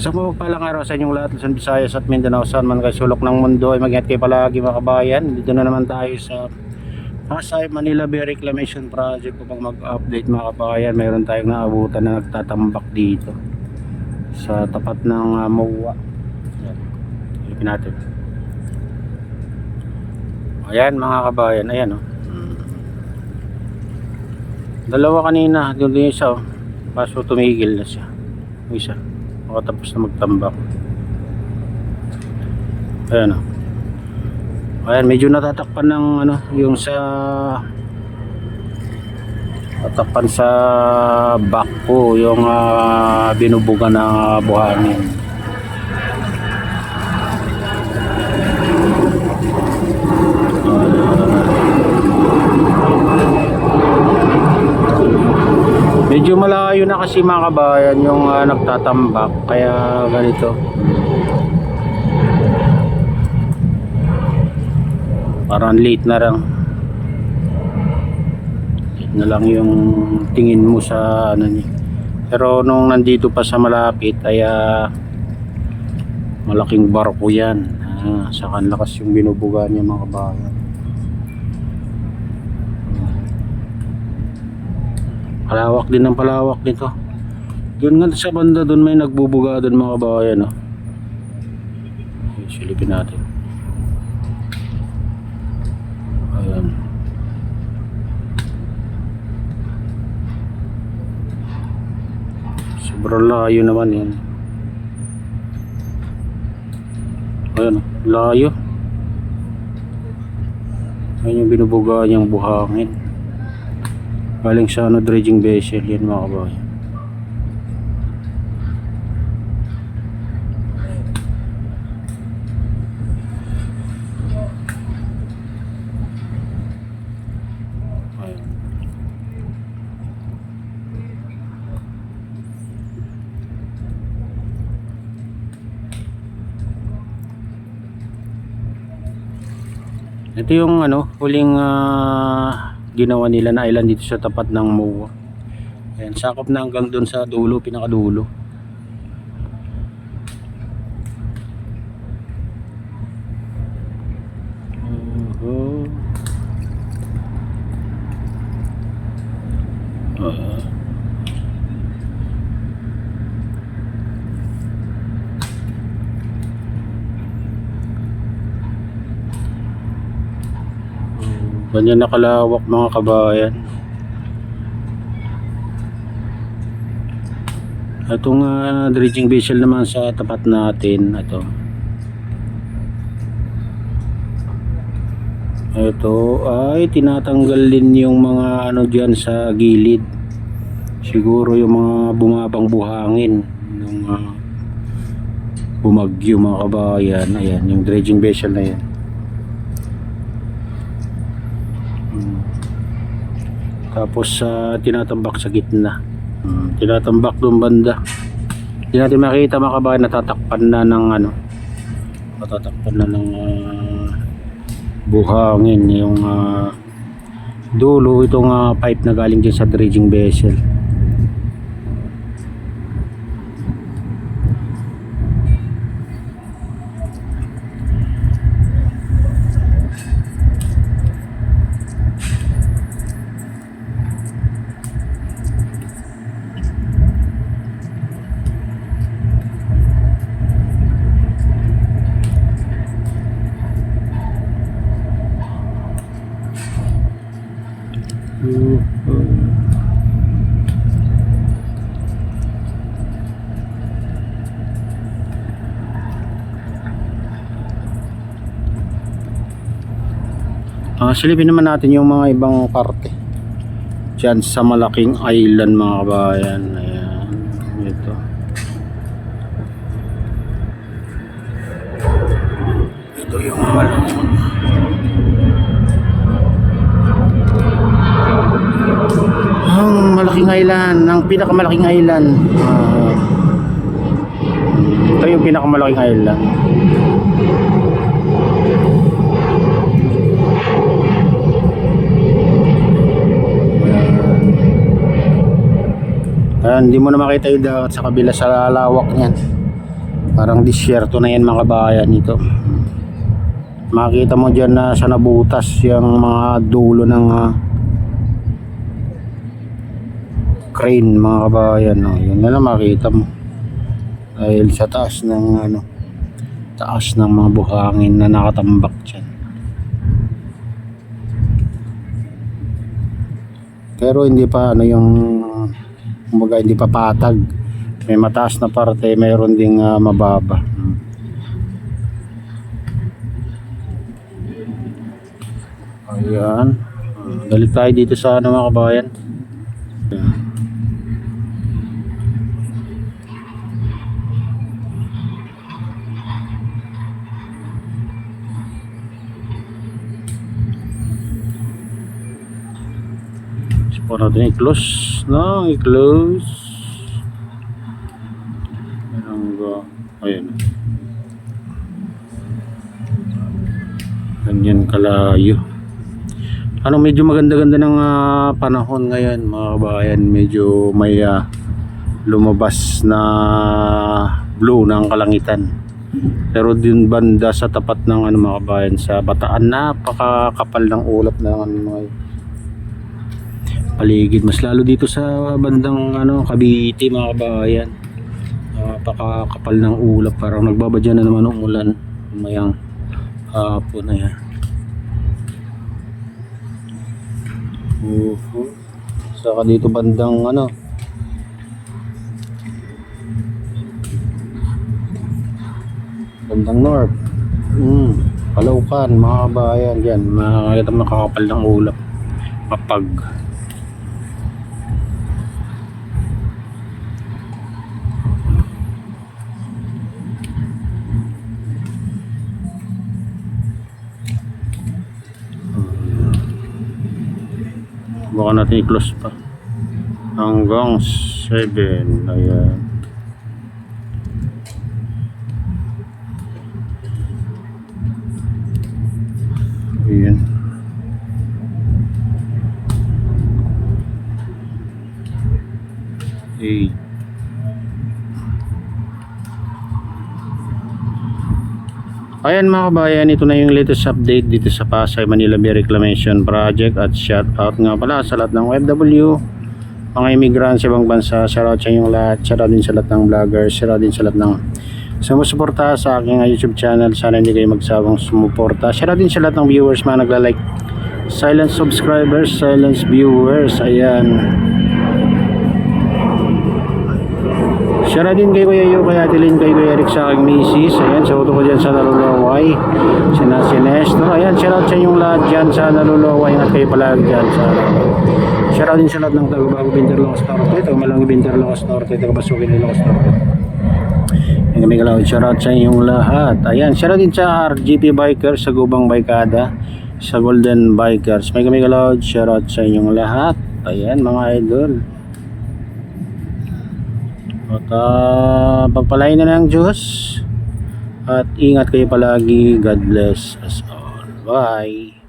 Sa mapagpalang araw sa inyong lahat, Luzon, Visayas at Mindanao, saan man kayo sulok ng mundo, ay mag-ingat kayo palagi mga kabayan. Dito na naman tayo sa Pasay Manila Bay Reclamation Project upang mag-update mga kabayan. Mayroon tayong naabutan na nagtatambak dito sa tapat ng MOA. Ilipin natin. Ayan mga kabayan, ayan oh. Dalawa kanina, doon din isa oh. Kaso tumigil na siya. Isa makatapos na magtambak. Ayan o. Ayan, medyo natatakpan ng ano, yung sa tatakpan sa back ko, yung binubuga na buhangin. Medyo malayo na kasi mga kabayan yung nagtatambak, kaya ganito. Parang late na lang. Late na lang yung tingin mo sa ano niya. Pero nung nandito pa sa malapit ay malaking barko yan. Sa kanlakas yung binubuga niya mga kabayan. Palawak din ng palawak nito. Doon nga sa banda doon may nagbubuga doon mga kabayan oh. Silipin natin. Ayan. Sobrang layo naman yan. Ayan oh, layo. Ayan yung binubuga niyang buhangin. Galing sa dredging vessel yan mga kabayan. Ayan. Ito yung huling ginawa nila na island dito sa tapat ng MOA. Ayan, sakop na hanggang doon sa dulo, pinakadulo. Ganyan nakalawak mga kabayan. Itong dredging vessel naman sa tapat natin, ito ay tinatanggal din yung mga dyan sa gilid. Siguro yung mga bumabang buhangin yung bumagyo mga kabayan. Ayan yung dredging vessel na yan. Tapos tinatambak sa gitna. Tinatambak doon banda. Hindi natin makita mga kabayan, natatakpan na ng natatakpan na ng buhangin yung dulo itong pipe na galing dyan sa dredging vessel. Silipin naman natin yung mga ibang parte dyan sa malaking island mga kabayan. Ayan, ito yung malaking island, ang pinakamalaking island. Ito yung pinakamalaking island. Hindi mo na makita yung dagat sa kabila sa lawak niyan. Parang disyerto na yan mga kabayan ito. Makita mo dyan na sa nabutas yung mga dulo ng crane mga kabayan. Yun na lang makita mo. Dahil sa taas ng mga buhangin na nakatambak dyan. Pero hindi pa kumbaga hindi pa patag. May mataas na parte, mayroon ding mababa. Ayan. Balik tayo dito sa mga kabayan. So natin i-close. No, i-close. Ayan. Ganyan kalayo. Medyo maganda-ganda ng panahon ngayon mga kabayan. Medyo may lumabas na blue ng kalangitan. Pero din banda sa tapat ng mga kabayan sa Bataan, napakakapal ng ulap ng mga paligid. Mas lalo dito sa bandang Cavite mga kabayan. Napakakapal ng ulap, parang nagbabadya na naman ng ulan mayang hapon na yan. Saka dito bandang bandang north, Caloocan mga kabayan, dyan makakita makakapal ng ulap, mapag. Baka natin i-close pa hanggang 7. Ayan. Ayan. Ayan mga kabayan, ito na yung latest update dito sa Pasay Manila Bay Reclamation Project. At shout out nga pala sa lahat ng OFW, mga immigrants sa ibang bansa. Shout out sa inyong lahat, shout out din sa lahat ng vloggers, shout out din sa lahat ng sumusuporta sa aking YouTube channel. Sana hindi kayo magsawang sumuporta. Shout out din sa lahat ng viewers mga nagla-like, silent subscribers, silent viewers. Ayan. Shara din kay Kuya Yu, kay Ate Lynn, kay Kuya Eric sa aking misis. Ayan, sa uto ko dyan sa Nalulaway. Si Nestor. Ayan, shoutout sa inyong lahat dyan sa Nalulaway. Ingat kayo palagi dyan sa shoutout din sa lahat ng taga-Bago Binterlocos Norte, taga-Malangi Binterlocos Norte, taga-Basukin Ilocos Norte. Ayan, kami kalawad. Shoutout sa inyong lahat. Ayan, shoutout din sa RGP Bikers, sa Gubang Baykada, sa Golden Bikers. May kami kalawad. Shoutout sa inyong lahat. Ayan, mga idol. At pagpalain na ng Diyos at ingat kayo palagi. God bless us all. Bye.